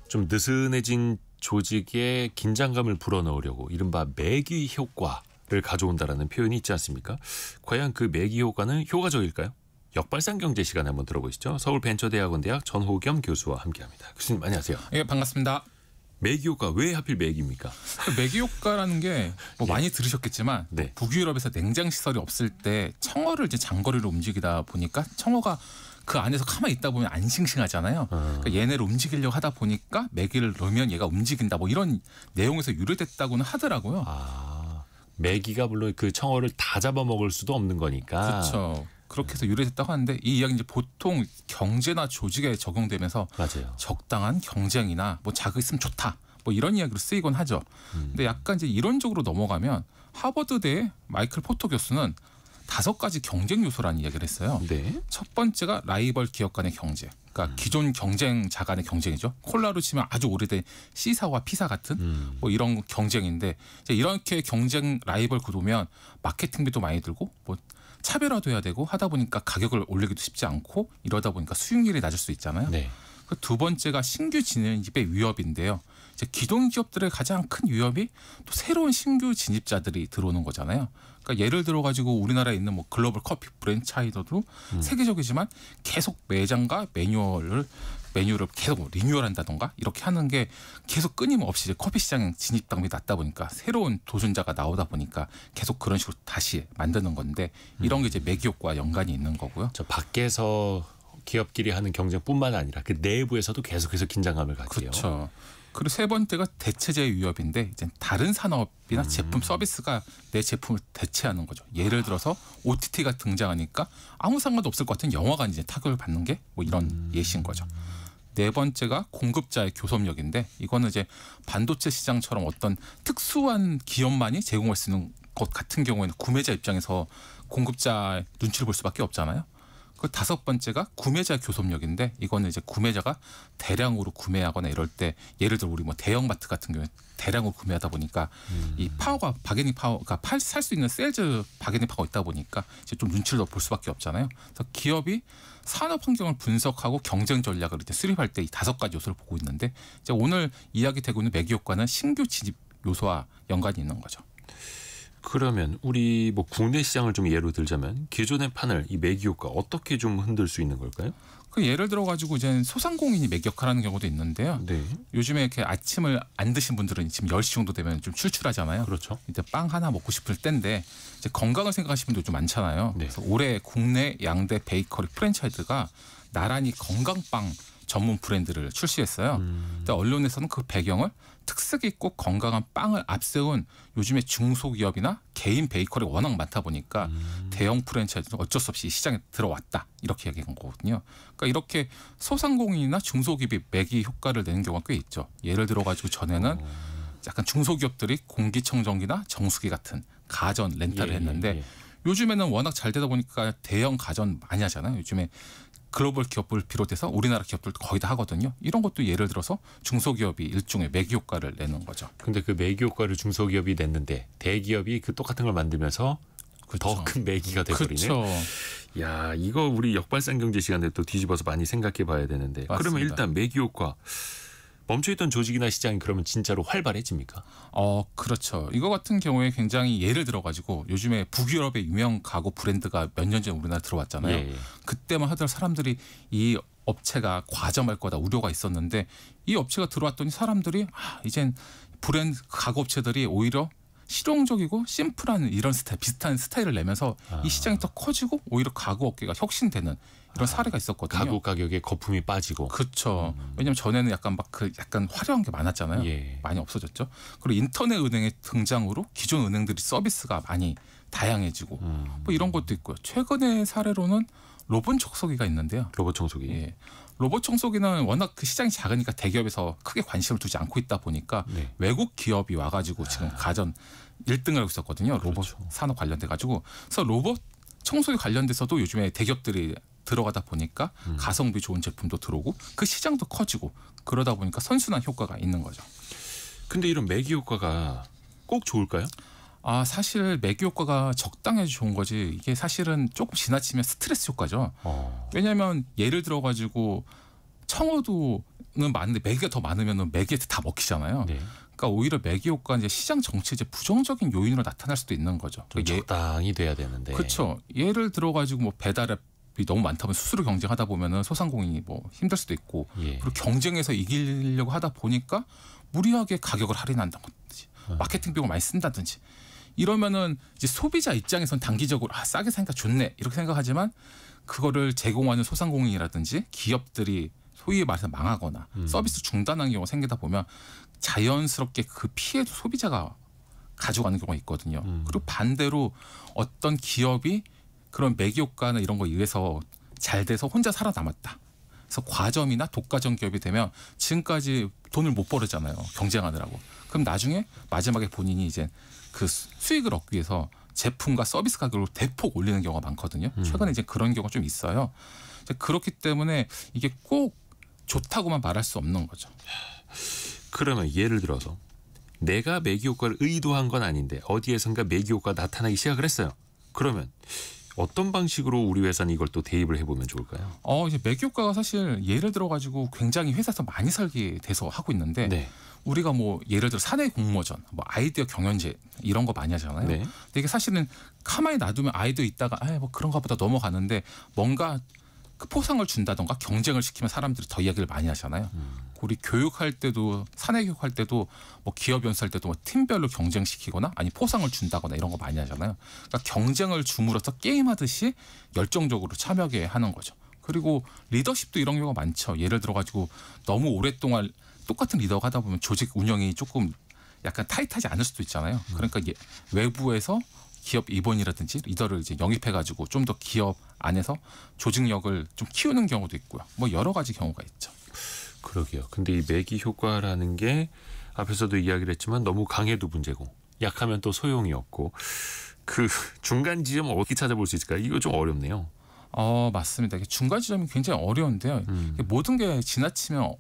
좀 느슨해진 조직에 긴장감을 불어넣으려고 이른바 매기 효과를 가져온다라는 표현이 있지 않습니까? 과연 그 매기 효과는 효과적일까요? 역발상 경제 시간에 한번 들어보시죠. 서울벤처대학원대학 전호겸 교수와 함께합니다. 교수님 안녕하세요. 예, 반갑습니다. 매기 효과 왜 하필 매기입니까? 매기 효과라는 게 많이 들으셨겠지만 북유럽에서 냉장 시설이 없을 때 청어를 이제 장거리로 움직이다 보니까 청어가 그 안에서 가만히 있다 보면 안 싱싱하잖아요. 그러니까 얘네를 움직이려고 하다 보니까 매기를 넣으면 얘가 움직인다. 뭐 이런 내용에서 유래됐다고는 하더라고요. 매기가 물론 그 청어를 다 잡아먹을 수도 없는 거니까. 그렇죠. 그렇게 해서 유래됐다고 하는데 이 이야기 이제 보통 경제나 조직에 적용되면서 맞아요. 적당한 경쟁이나 뭐 자극이 있으면 좋다. 뭐 이런 이야기로 쓰이곤 하죠. 근데 약간 이제 이론적으로 넘어가면 하버드대 마이클 포터 교수는 5가지 경쟁 요소라는 이야기를 했어요. 네. 첫 번째가 라이벌 기업 간의 경쟁. 그러니까 기존 경쟁자 간의 경쟁이죠. 콜라로 치면 아주 오래된 C사와 P사 같은 뭐 이런 경쟁인데 이제 이렇게 경쟁 라이벌 구도면 마케팅비도 많이 들고 뭐 차별화도 해야 되고 하다 보니까 가격을 올리기도 쉽지 않고 이러다 보니까 수익률이 낮을 수 있잖아요. 네. 그 두 번째가 신규 진입의 위협인데요. 이제 기존 기업들의 가장 큰 위협이 또 새로운 신규 진입자들이 들어오는 거잖아요. 그러니까 예를 들어 가지고 우리나라에 있는 뭐 글로벌 커피 프랜차이저도 세계적이지만 계속 매장과 매뉴얼을 계속 리뉴얼한다던가 이렇게 하는 게 계속 끊임없이 이제 커피 시장 진입 당비 낮다 보니까 새로운 도전자가 나오다 보니까 계속 그런 식으로 다시 만드는 건데 이런 게 이제 매기 효과와 연관이 있는 거고요. 저 밖에서 기업끼리 하는 경쟁뿐만 아니라 그 내부에서도 계속해서 긴장감을 갖지요. 그렇죠. 그리고 세 번째가 대체제의 위협인데 이제 다른 산업이나 제품 서비스가 내 제품을 대체하는 거죠. 예를 들어서 OTT가 등장하니까 아무 상관도 없을 것 같은 영화관이 이제 타격을 받는 게 뭐 이런 예시인 거죠. 네 번째가 공급자의 교섭력인데 이거는 이제 반도체 시장처럼 어떤 특수한 기업만이 제공할 수 있는 것 같은 경우에는 구매자 입장에서 공급자 눈치를 볼 수밖에 없잖아요. 그 5번째가 구매자 교섭력인데 이거는 이제 구매자가 대량으로 구매하거나 이럴 때 예를 들어 우리 뭐 대형마트 같은 경우에 대량으로 구매하다 보니까 이 파워가 바게닝 파워가 살 수 있는 세일즈 바게닝 파워가 있다 보니까 이제 좀 눈치를 더 볼 수밖에 없잖아요. 그래서 기업이 산업 환경을 분석하고 경쟁 전략을 이제 수립할 때 이 5가지 요소를 보고 있는데 이제 오늘 이야기되고 있는 매기 효과는 신규 진입 요소와 연관이 있는 거죠. 그러면 우리 뭐 국내 시장을 좀 예로 들자면 기존의 판을 이 매기 효과 어떻게 좀 흔들 수 있는 걸까요? 그 예를 들어 가지고 이제 소상공인이 매기 역할하는 경우도 있는데요. 네. 요즘에 이렇게 아침을 안 드신 분들은 지금 10시 정도 되면 좀 출출하잖아요. 그렇죠. 이제 빵 하나 먹고 싶을 때인데 이제 건강을 생각하시는 분도 좀 많잖아요. 네. 그래서 올해 국내 양대 베이커리 프랜차이즈가 나란히 건강빵 전문 브랜드를 출시했어요. 근데 언론에서는 그 배경을 특색 있고 건강한 빵을 앞세운 요즘에 중소기업이나 개인 베이커리가 워낙 많다 보니까 대형 프랜차이즈는 어쩔 수 없이 이 시장에 들어왔다 이렇게 얘기한 거거든요. 그러니까 이렇게 소상공인이나 중소기업이 매기 효과를 내는 경우가 꽤 있죠. 예를 들어 가지고 전에는 약간 중소기업들이 공기청정기나 정수기 같은 가전 렌탈을 했는데 요즘에는 워낙 잘 되다 보니까 대형 가전 많이 하잖아요. 요즘에 글로벌 기업을 비롯해서 우리나라 기업들도 거의 다 하거든요. 이런 것도 예를 들어서 중소기업이 일종의 매기 효과를 내는 거죠. 근데 그 매기 효과를 중소기업이 냈는데 대기업이 그 똑같은 걸 만들면서 더 큰 매기가 돼버리네. 그렇죠. 야, 이거 우리 역발상 경제 시간에 또 뒤집어서 많이 생각해 봐야 되는데. 맞습니다. 그러면 일단 매기 효과 멈춰있던 조직이나 시장이 그러면 진짜로 활발해집니까? 그렇죠. 이거 같은 경우에 굉장히 예를 들어가지고 요즘에 북유럽의 유명 가구 브랜드가 몇 년 전에 우리나라 들어왔잖아요. 예. 그때만 하더라도 사람들이 이 업체가 과점할 거다 우려가 있었는데 이 업체가 들어왔더니 사람들이 이젠 브랜드 가구 업체들이 오히려 실용적이고 심플한 이런 스타일, 비슷한 스타일을 내면서 이 시장이 더 커지고 오히려 가구 업계가 혁신되는 이런 사례가 있었거든요. 가구 가격에 거품이 빠지고. 그렇죠. 왜냐하면 전에는 약간 막 약간 화려한 게 많았잖아요. 예. 많이 없어졌죠. 그리고 인터넷 은행의 등장으로 기존 은행들이 서비스가 많이 다양해지고 뭐 이런 것도 있고요. 최근의 사례로는 로봇 청소기가 있는데요. 로봇 청소기. 예. 로봇 청소기는 워낙 그 시장이 작으니까 대기업에서 크게 관심을 두지 않고 있다 보니까 외국 기업이 와가지고 지금 가전 1등을 하고 있었거든요. 로봇 그렇죠. 산업 관련돼 가지고. 그래서 로봇 청소기 관련돼서도 요즘에 대기업들이 들어가다 보니까 가성비 좋은 제품도 들어오고 그 시장도 커지고 그러다 보니까 선순환 효과가 있는 거죠. 근데 이런 매기 효과가 꼭 좋을까요? 사실 매기 효과가 적당해서 좋은 거지 이게 사실은 조금 지나치면 스트레스 효과죠. 왜냐하면 예를 들어 가지고 청어도 많은데 매기가 더 많으면 매기한테 다 먹히잖아요. 네. 그러니까 오히려 매기 효과는 이제 시장 정치에 이제 부정적인 요인으로 나타날 수도 있는 거죠. 좀 적당히 돼야 되는데. 그렇죠. 예를 들어 가지고 뭐 배달앱이 너무 많다면 수수료 경쟁하다 보면은 소상공인이 뭐 힘들 수도 있고 예. 그리고 경쟁에서 이기려고 하다 보니까 무리하게 가격을 할인한다든지 마케팅 비용을 많이 쓴다든지 이러면은 이제 소비자 입장에선 단기적으로 싸게 사니까 좋네 이렇게 생각하지만 그거를 제공하는 소상공인이라든지 기업들이 소위 말해서 망하거나 서비스 중단하는 경우가 생기다 보면 자연스럽게 그 피해도 소비자가 가져가는 경우가 있거든요. 그리고 반대로 어떤 기업이 그런 매기 효과나 이런 거에 의해서 잘 돼서 혼자 살아남았다. 그래서 과점이나 독과점 기업이 되면 지금까지 돈을 못 벌었잖아요. 경쟁하느라고. 그럼 나중에 마지막에 본인이 이제 그 수익을 얻기 위해서 제품과 서비스 가격을 대폭 올리는 경우가 많거든요. 최근에 이제 그런 경우가 좀 있어요. 그렇기 때문에 이게 꼭 좋다고만 말할 수 없는 거죠. 그러면 예를 들어서 내가 매기 효과를 의도한 건 아닌데 어디에선가 매기 효과가 나타나기 시작을 했어요. 그러면 어떤 방식으로 우리 회사는 이걸 또 대입을 해보면 좋을까요? 이제 매기 효과가 사실 예를 들어 가지고 굉장히 회사에서 많이 설계돼서 하고 있는데 네. 우리가 뭐 예를 들어 사내 공모전, 뭐 아이디어 경연제 이런 거 많이 하잖아요. 네. 근데 이게 사실은 가만히 놔두면 아이디어 있다가 뭐 그런가 보다 넘어가는데 뭔가 그 포상을 준다던가 경쟁을 시키면 사람들이 더 이야기를 많이 하잖아요. 우리 교육할 때도 사내 교육할 때도 뭐 기업 연수할 때도 뭐 팀별로 경쟁시키거나 아니 포상을 준다거나 이런 거 많이 하잖아요. 그러니까 경쟁을 줌으로써 게임하듯이 열정적으로 참여하게 하는 거죠. 그리고 리더십도 이런 경우가 많죠. 예를 들어 가지고 너무 오랫동안 똑같은 리더가 하다 보면 조직 운영이 조금 약간 타이트하지 않을 수도 있잖아요. 그러니까 외부에서 기업 임원이라든지 리더를 이제 영입해가지고 좀 더 기업 안에서 조직력을 좀 키우는 경우도 있고요. 뭐 여러 가지 경우가 있죠. 그러게요. 근데 이 매기 효과라는 게 앞에서도 이야기를 했지만 너무 강해도 문제고 약하면 또 소용이 없고 그 중간 지점 어떻게 찾아볼 수 있을까요? 이거 좀 어렵네요. 맞습니다. 중간 지점이 굉장히 어려운데요. 모든 게 지나치면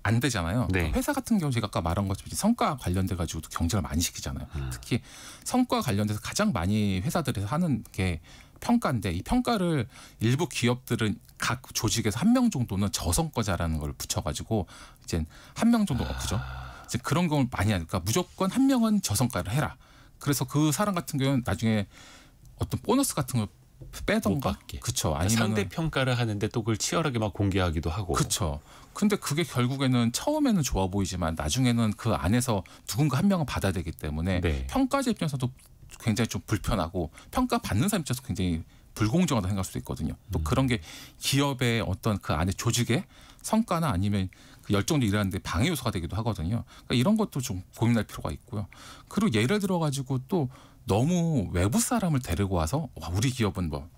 안 되잖아요. 네. 그러니까 회사 같은 경우 제가 아까 말한 것처럼 성과 관련돼 가지고도 경쟁을 많이 시키잖아요. 특히 성과 관련돼서 가장 많이 회사들에서 하는 게 평가인데 이 평가를 일부 기업들은 각 조직에서 한 명 정도는 저성과자라는 걸 붙여가지고 이제 한 명 정도가 그죠? 이제 그런 경우를 많이 하니까 무조건 한 명은 저성과를 해라. 그래서 그 사람 같은 경우는 나중에 어떤 보너스 같은 걸 빼던가, 그렇죠. 아니면 상대 평가를 하는데 또 그걸 치열하게 막 공개하기도 하고, 그렇죠. 근데 그게 결국에는 처음에는 좋아 보이지만 나중에는 그 안에서 누군가 한 명은 받아야 되기 때문에 네. 평가자 입장에서도 굉장히 좀 불편하고 평가 받는 사람 입장에서 굉장히 불공정하다 생각할 수도 있거든요. 또 그런 게 기업의 어떤 그 안에 조직의 성과나 아니면 그 열정도 일하는데 방해 요소가 되기도 하거든요. 그러니까 이런 것도 좀 고민할 필요가 있고요. 그리고 예를 들어 가지고 또 너무 외부 사람을 데리고 와서 우리 기업은 뭐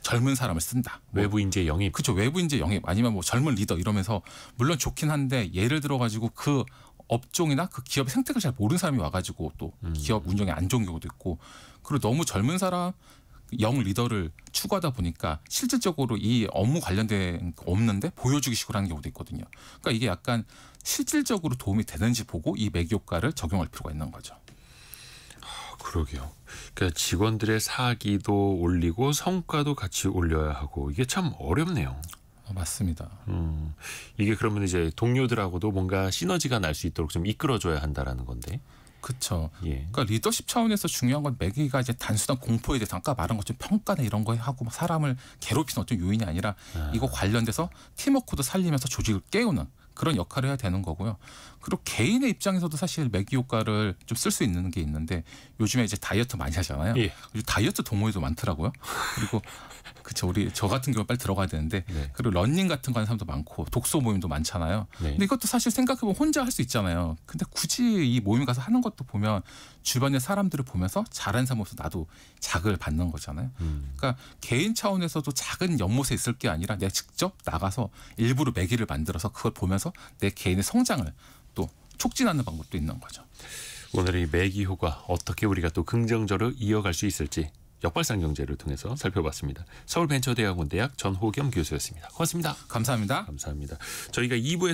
젊은 사람을 쓴다. 외부 인재 영입. 그렇죠. 외부 인재 영입 아니면 뭐 젊은 리더 이러면서 물론 좋긴 한데 예를 들어 가지고 그 업종이나 그 기업의 생태를 잘 모르는 사람이 와가지고 또 기업 운영에 안 좋은 경우도 있고 그리고 너무 젊은 사람 영 리더를 추구하다 보니까 실질적으로 이 업무 관련된 거 없는데 보여주기 식으로 하는 경우도 있거든요. 그러니까 이게 약간 실질적으로 도움이 되는지 보고 이 매기 효과를 적용할 필요가 있는 거죠. 그러게요. 그러니까 직원들의 사기도 올리고 성과도 같이 올려야 하고 이게 참 어렵네요. 맞습니다. 이게 그러면 이제 동료들하고도 뭔가 시너지가 날 수 있도록 좀 이끌어줘야 한다라는 건데. 그렇죠. 예. 그러니까 리더십 차원에서 중요한 건 매기가 이제 단순한 공포에 대해서 아까 말한 것처럼 평가나 이런 거 하고 사람을 괴롭히는 어떤 요인이 아니라 이거 관련돼서 팀워크도 살리면서 조직을 깨우는 그런 역할을 해야 되는 거고요. 그리고 개인의 입장에서도 사실 매기 효과를 좀 쓸 수 있는 게 있는데 요즘에 이제 다이어트 많이 하잖아요. 예. 다이어트 동호회도 많더라고요. 그리고 그쵸 저 같은 경우 빨리 들어가야 되는데 네. 그리고 러닝 같은 거 하는 사람도 많고 독서 모임도 많잖아요. 네. 근데 이것도 사실 생각해보면 혼자 할 수 있잖아요. 근데 굳이 이 모임 가서 하는 것도 보면 주변의 사람들을 보면서 잘하는 사람 모습 나도 자극을 받는 거잖아요. 그러니까 개인 차원에서도 작은 연못에 있을 게 아니라 내가 직접 나가서 일부러 매기를 만들어서 그걸 보면서 내 개인의 성장을 또 촉진하는 방법도 있는 거죠. 오늘 이 매기 효과 어떻게 우리가 또 긍정적으로 이어갈 수 있을지 역발상 경제를 통해서 살펴봤습니다. 서울벤처대학원 대학 전호겸 교수였습니다. 고맙습니다. 감사합니다. 감사합니다. 저희가 2부에